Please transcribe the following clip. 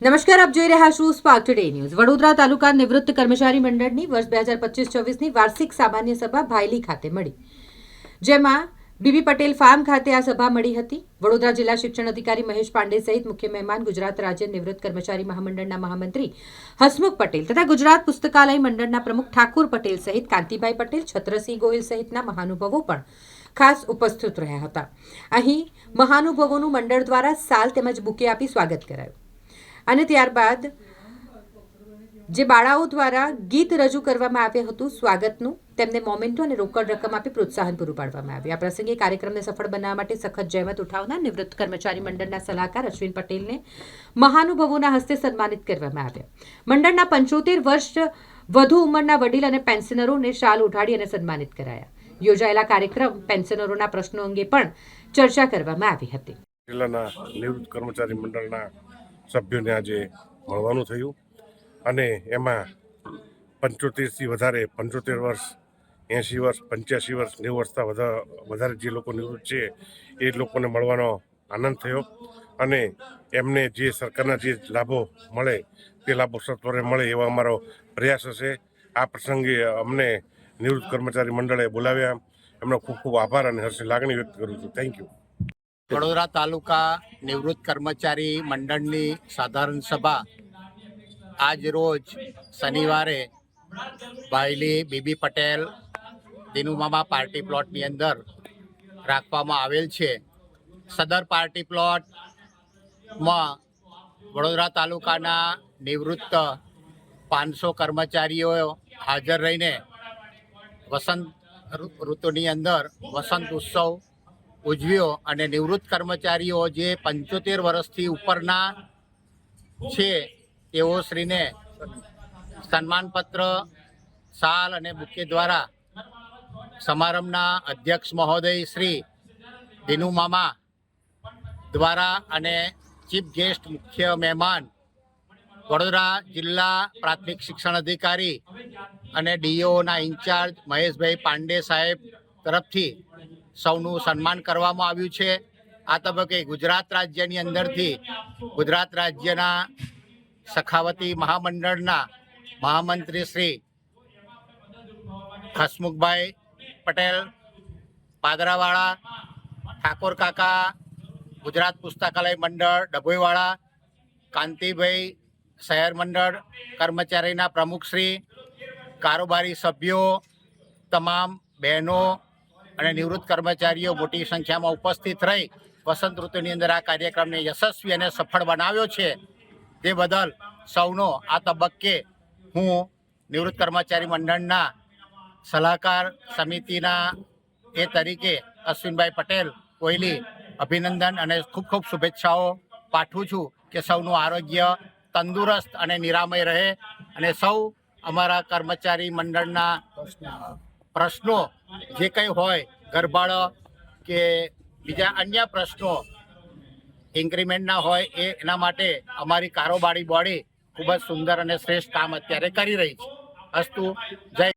નમસ્કાર, આપ જોઈ રહ્યા છો સ્પાર્ક ટુડે ન્યૂઝ। વડોદરા તાલુકા નિવૃત્ત કર્મચારી મંડળની વર્ષ 2025-26ની વાર્ષિક સામાન્ય સભા ભાયલી ખાતે મળી, જેમાં બીબી પટેલ ફાર્મ ખાતે આ સભા મળી હતી। વડોદરા જિલ્લા શિક્ષણ અધિકારી મહેશ પાંડે સહિત મુખ્ય મહેમાન ગુજરાત રાજ્ય નિવૃત્ત કર્મચારી મહામંડળના મહામંત્રી હસમુખ પટેલ તથા ગુજરાત પુસ્તકાલય મંડળના પ્રમુખ ઠાકુર પટેલ સહિત કાંતિભાઈ પટેલ, છત્રસિંહ ગોયલ સહિતના મહાનુભાવો પણ ખાસ ઉપસ્થિત રહ્યા હતા। અહીં મહાનુભાવોનું મંડળ દ્વારા સાલ તેમજ બુકે આપી સ્વાગત કરાયું અને ત્યારબાદ જે બાળાઓ દ્વારા ગીત રજૂ કરવામાં આવ્યું હતું સ્વાગતનું, તેમને મોમેન્ટો અને રોકડ રકમ આપી પ્રોત્સાહન પૂરું પાડવામાં આવ્યું। આ પ્રસંગે કાર્યક્રમને સફળ બનાવવા માટે સખત જહેમત ઉઠાવનાર નિવૃત્ત કર્મચારી મંડળના સલાહકાર અશ્વિન પટેલને મહાનુભાવોના હસ્તે સન્માનિત કરવામાં આવ્યા। મંડળના 75 વર્ષ વધુ ઉંમરના વડીલ અને પેન્શનરોને શાલ ઉઢાડી અને સન્માનિત કરાયા। યોજાયેલા કાર્યક્રમ પેન્શનરોના પ્રશ્નો અંગે પણ ચર્ચા કરવામાં આવી હતી। જિલ્લાના નિવૃત્ત કર્મચારી મંડળના સભ્યોને આજે મળવાનું થયું અને એમાં 75થી વધારે 75 વર્ષ, 80 વર્ષ, 85 વર્ષ, 90 વર્ષથી વધારે જે લોકો નિવૃત્ત છે એ લોકોને મળવાનો આનંદ થયો અને એમને જે સરકારના જે લાભો મળે તે લાભો સત્વરે મળે એવો અમારો પ્રયાસ હશે। આ પ્રસંગે અમને નિવૃત્ત કર્મચારી મંડળે બોલાવ્યા, એમનો ખૂબ ખૂબ આભાર અને હર્ષની લાગણી વ્યક્ત કરું છું। Thank you. વડોદરા તાલુકા નિવૃત્ત કર્મચારી મંડળની સાધારણ સભા આજ રોજ શનિવારે ભાયલી બીબી પટેલ દિનુમામા પાર્ટી પ્લોટની અંદર રાખવામાં આવેલ છે। સદર પાર્ટી પ્લોટમાં વડોદરા તાલુકાના નિવૃત્ત 500 કર્મચારીઓ હાજર રહીને વસંત ઋતુની અંદર વસંત ઉત્સવ ઉજવ્યો અને નિવૃત્ત કર્મચારીઓ જે 75 વર્ષથી ઉપરના છે તેઓ શ્રીને સન્માનપત્ર, શાલ અને બુકે દ્વારા સમારંભના અધ્યક્ષ મહોદય શ્રી દિનુમામા દ્વારા અને ચીફ ગેસ્ટ મુખ્ય મહેમાન વડોદરા જિલ્લા પ્રાથમિક શિક્ષણ અધિકારી અને ડીઓના ઇન્ચાર્જ મહેશભાઈ પાંડે સાહેબ તરફથી સૌનું સન્માન કરવામાં આવ્યું છે। આ તબક્કે ગુજરાત રાજ્યની અંદરથી ગુજરાત રાજ્યના સખાવતી મહામંડળના મહામંત્રી શ્રી હસમુખભાઈ પટેલ પાદરાવાળા, ઠાકોર કાકા, ગુજરાત પુસ્તકાલય મંડળ ડભોઈવાળા, કાંતિભાઈ શહેર મંડળ કર્મચારીના પ્રમુખશ્રી, કારોબારી સભ્યો, તમામ બહેનો અને નિવૃત્ત કર્મચારીઓ મોટી સંખ્યામાં ઉપસ્થિત રહી વસંત ઋતુની અંદર આ કાર્યક્રમને યશસ્વી અને સફળ બનાવ્યો છે। તે બદલ સૌનો આ તબક્કે હું નિવૃત્ત કર્મચારી મંડળના સલાહકાર સમિતિના એ તરીકે અશ્વિનભાઈ પટેલ કોયલી અભિનંદન અને ખૂબ ખૂબ શુભેચ્છાઓ પાઠવું છું કે સૌનું આરોગ્ય તંદુરસ્ત અને નિરામય રહે અને સૌ અમારા કર્મચારી મંડળના પ્રશ્નો જે કંઈ હોય, ગરબાળો કે બીજા અન્ય પ્રશ્નો ઇન્ક્રીમેન્ટના હોય એના માટે અમારી કારોબારી બોડી ખૂબ જ સુંદર અને શ્રેષ્ઠ કામ અત્યારે કરી રહી છે। અસ્તુ, જય